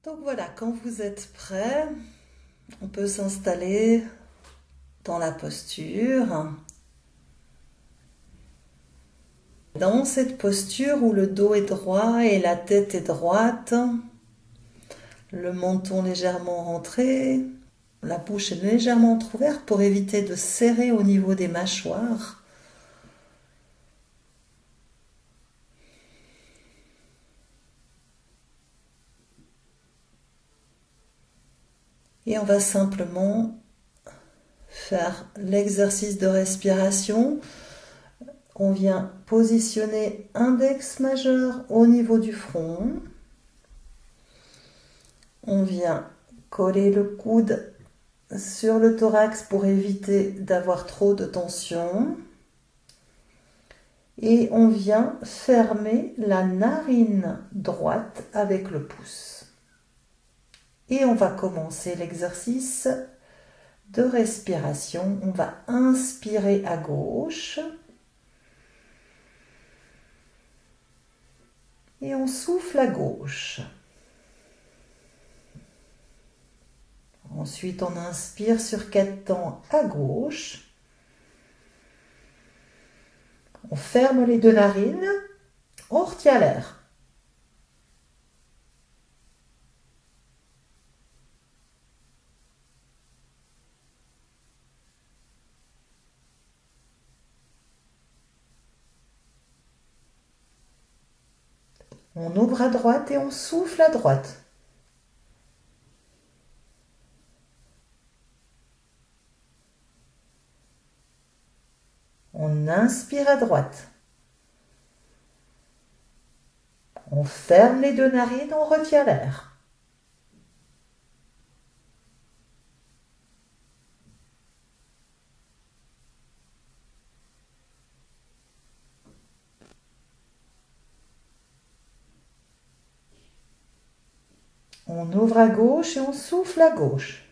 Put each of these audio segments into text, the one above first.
Donc voilà, quand vous êtes prêt, on peut s'installer dans la posture. Dans cette posture où le dos est droit et la tête est droite, le menton légèrement rentré, la bouche est légèrement entrouverte pour éviter de serrer au niveau des mâchoires. Et on va simplement faire l'exercice de respiration. On vient positionner index majeur au niveau du front. On vient coller le coude sur le thorax pour éviter d'avoir trop de tension. Et on vient fermer la narine droite avec le pouce. Et on va commencer l'exercice de respiration. On va inspirer à gauche. Et on souffle à gauche. Ensuite, on inspire sur 4 temps à gauche. On ferme les deux narines. On retient l'air. On ouvre à droite et on souffle à droite. On inspire à droite. On ferme les deux narines, on retient l'air. On ouvre à gauche et on souffle à gauche.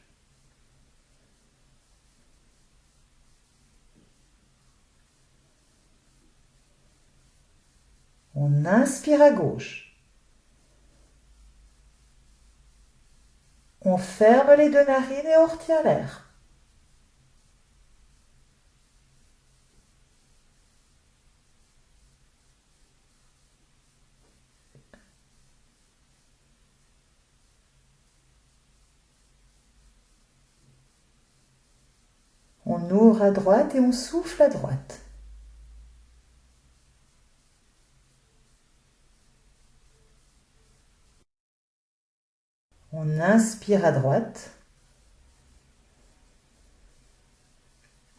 On inspire à gauche. On ferme les deux narines et on retient l'air. On ouvre à droite et on souffle à droite. On inspire à droite.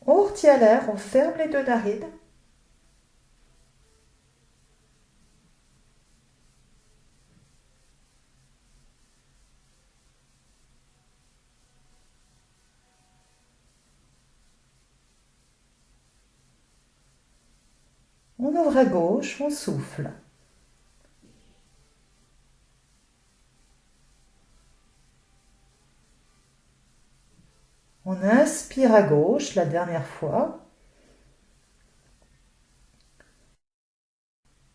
On retient l'air, on ferme les deux narines. On ouvre à gauche, on souffle. On inspire à gauche la dernière fois.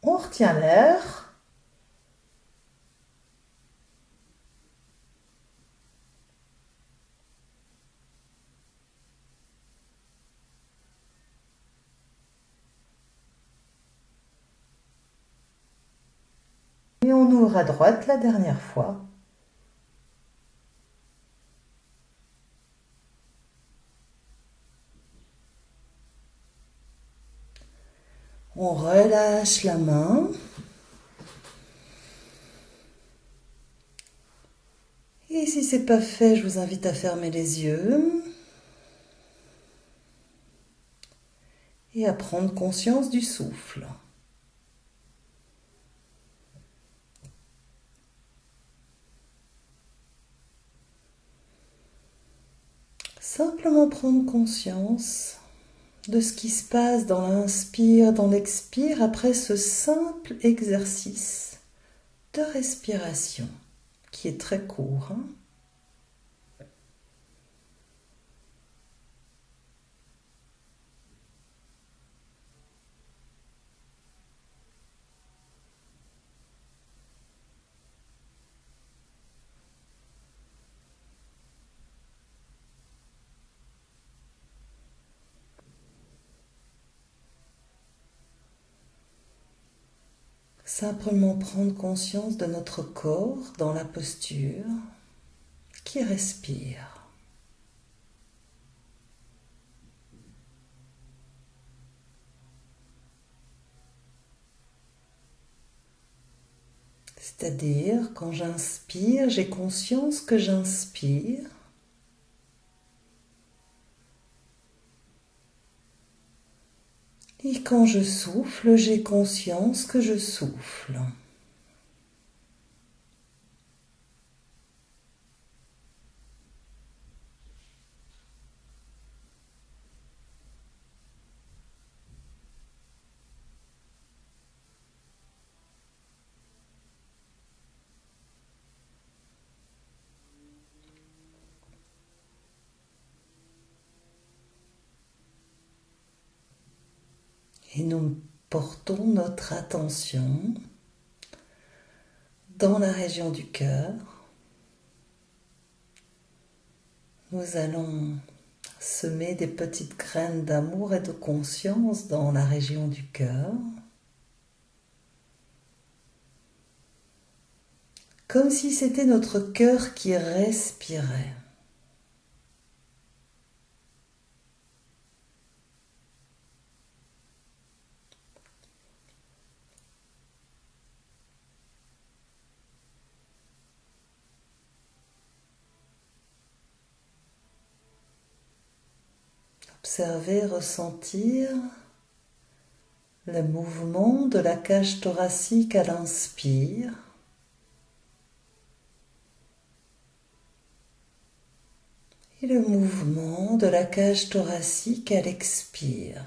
On retient l'air. Et on ouvre à droite la dernière fois. On relâche la main. Et si ce n'est pas fait, je vous invite à fermer les yeux et à prendre conscience du souffle. Simplement prendre conscience de ce qui se passe dans l'inspire, dans l'expire après ce simple exercice de respiration qui est très court. Simplement prendre conscience de notre corps dans la posture qui respire. C'est-à-dire, quand j'inspire, j'ai conscience que j'inspire. Et quand je souffle, j'ai conscience que je souffle. Et nous portons notre attention dans la région du cœur. Nous allons semer des petites graines d'amour et de conscience dans la région du cœur, comme si c'était notre cœur qui respirait. Observer, ressentir le mouvement de la cage thoracique à l'inspire et le mouvement de la cage thoracique à l'expire.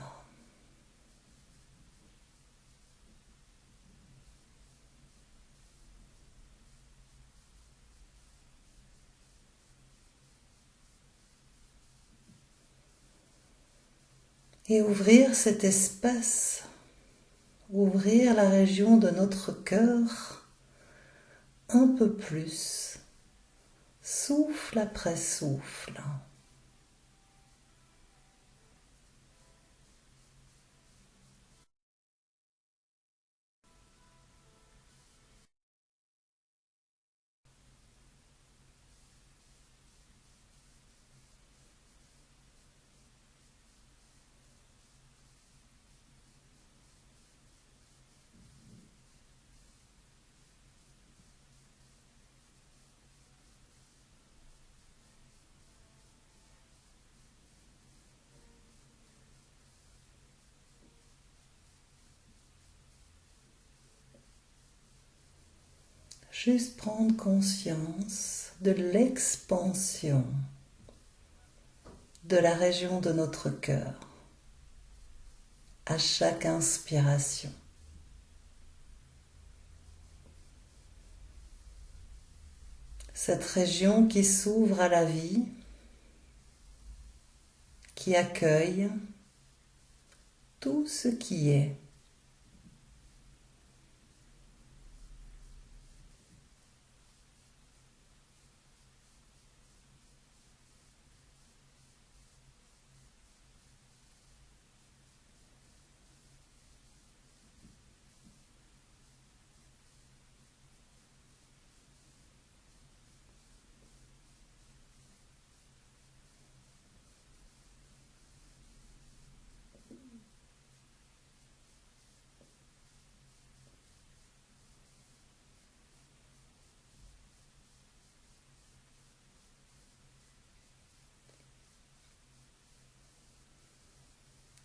Et ouvrir cet espace, ouvrir la région de notre cœur un peu plus, souffle après souffle. Juste prendre conscience de l'expansion de la région de notre cœur à chaque inspiration. Cette région qui s'ouvre à la vie, qui accueille tout ce qui est.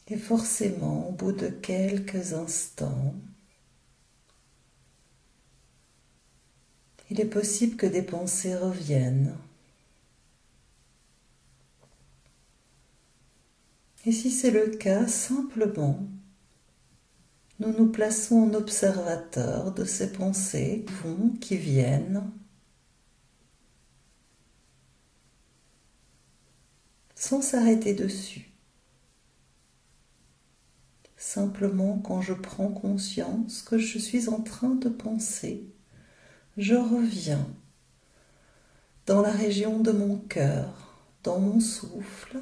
Et forcément, au bout de quelques instants, il est possible que des pensées reviennent. Et si c'est le cas, simplement, nous nous plaçons en observateur de ces pensées qui viennent, sans s'arrêter dessus. Simplement, quand je prends conscience que je suis en train de penser, je reviens dans la région de mon cœur, dans mon souffle,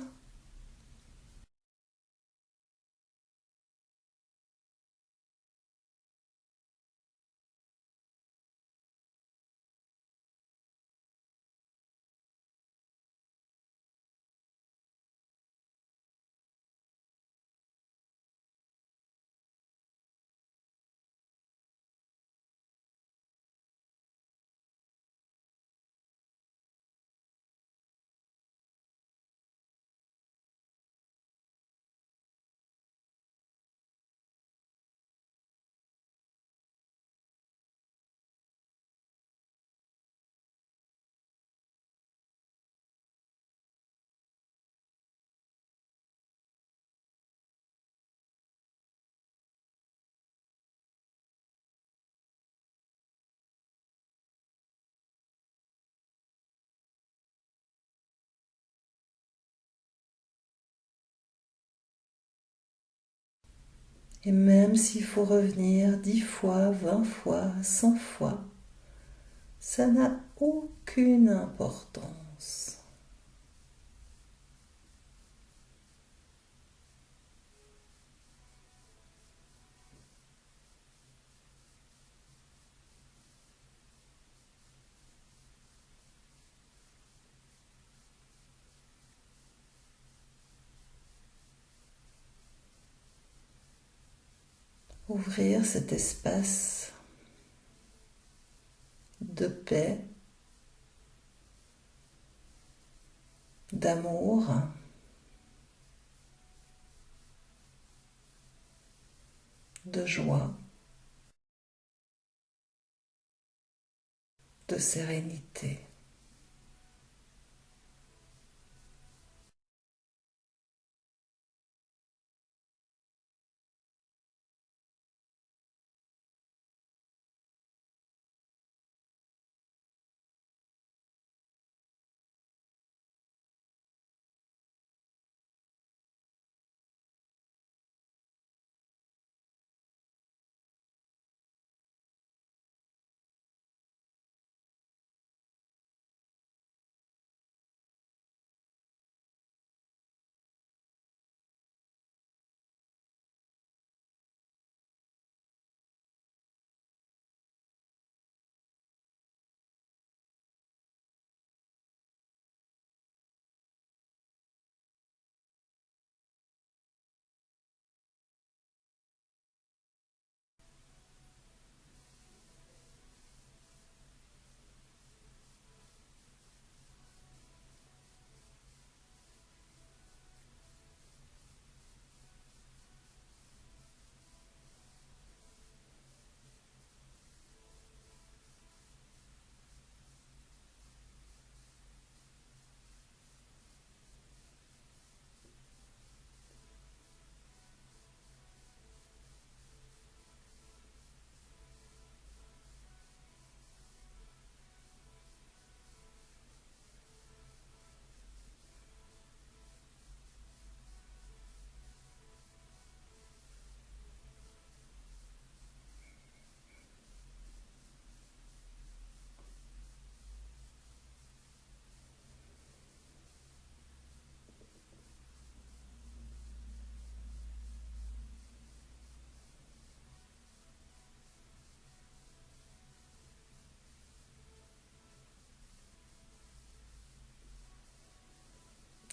Et même s'il faut revenir 10 fois, 20 fois, 100 fois, ça n'a aucune importance. Ouvrir cet espace de paix, d'amour, de joie, de sérénité.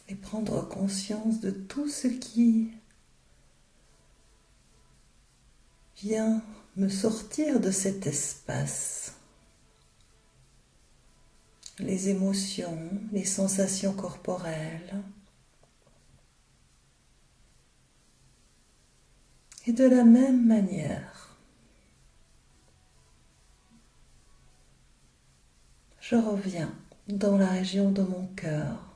Et prendre conscience de tout ce qui vient me sortir de cet espace. Les émotions, les sensations corporelles. Et de la même manière, je reviens dans la région de mon cœur.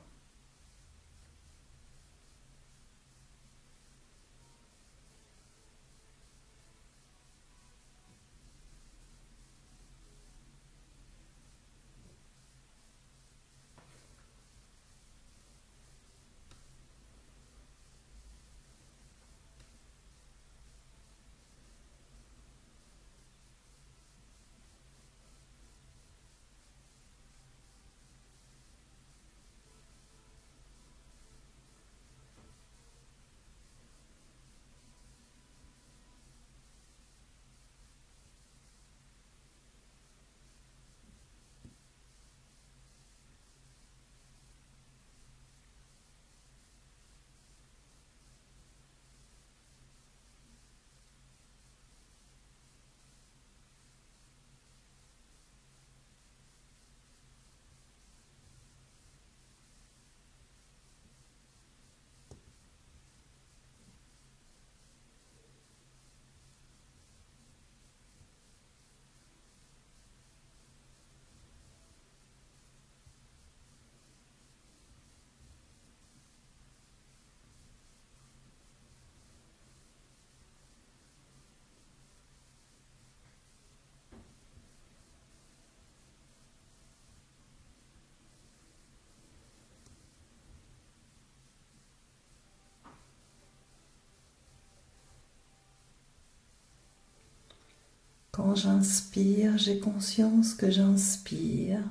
Quand j'inspire, j'ai conscience que j'inspire.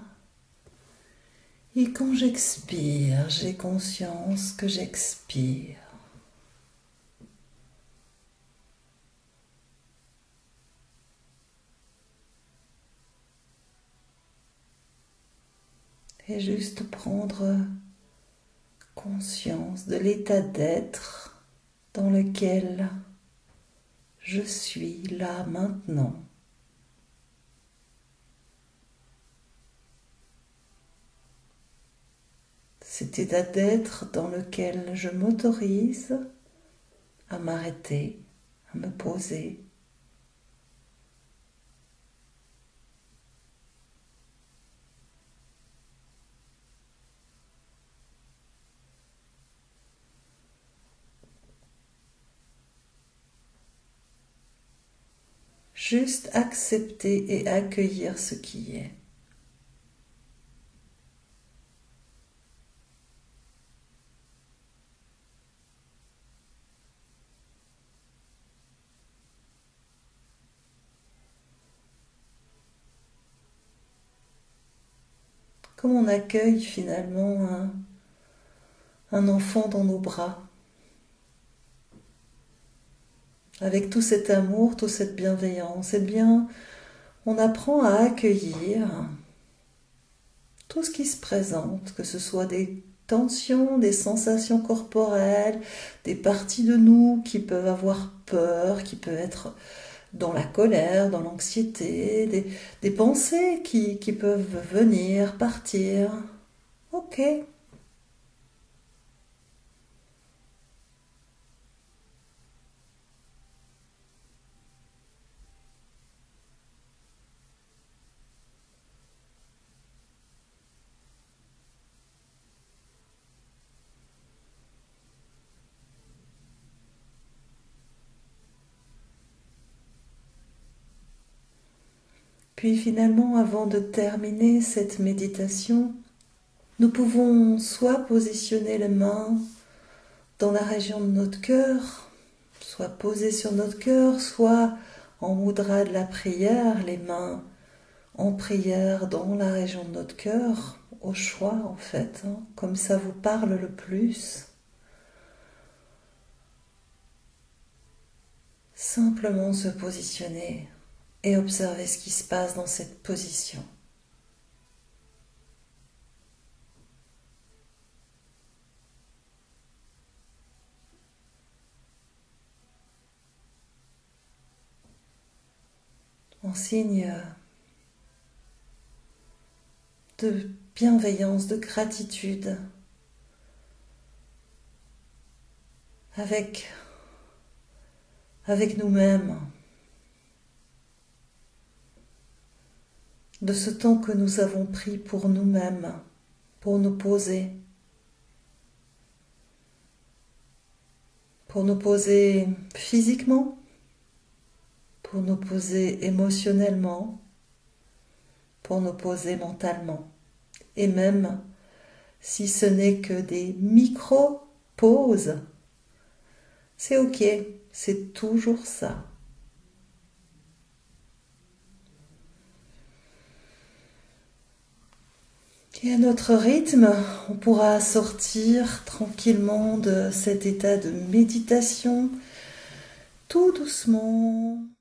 Et quand j'expire, j'ai conscience que j'expire. Et juste prendre conscience de l'état d'être dans lequel je suis là maintenant. Cet état d'être dans lequel je m'autorise à m'arrêter, à me poser. Juste accepter et accueillir ce qui est. Comme on accueille finalement un enfant dans nos bras, avec tout cet amour, toute cette bienveillance, eh bien, on apprend à accueillir tout ce qui se présente, que ce soit des tensions, des sensations corporelles, des parties de nous qui peuvent avoir peur, qui peuvent être dans la colère, dans l'anxiété, des pensées qui peuvent venir, partir. Ok. Puis finalement, avant de terminer cette méditation, nous pouvons soit positionner les mains dans la région de notre cœur, soit posées sur notre cœur, soit en mudra de la prière, les mains en prière dans la région de notre cœur, au choix en fait, comme ça vous parle le plus. Simplement se positionner et observer ce qui se passe dans cette position. En signe de bienveillance, de gratitude, avec nous-mêmes, de ce temps que nous avons pris pour nous-mêmes, pour nous poser physiquement, pour nous poser émotionnellement, pour nous poser mentalement. Et même si ce n'est que des micro-pauses, c'est ok, c'est toujours ça. Et à notre rythme, on pourra sortir tranquillement de cet état de méditation, tout doucement.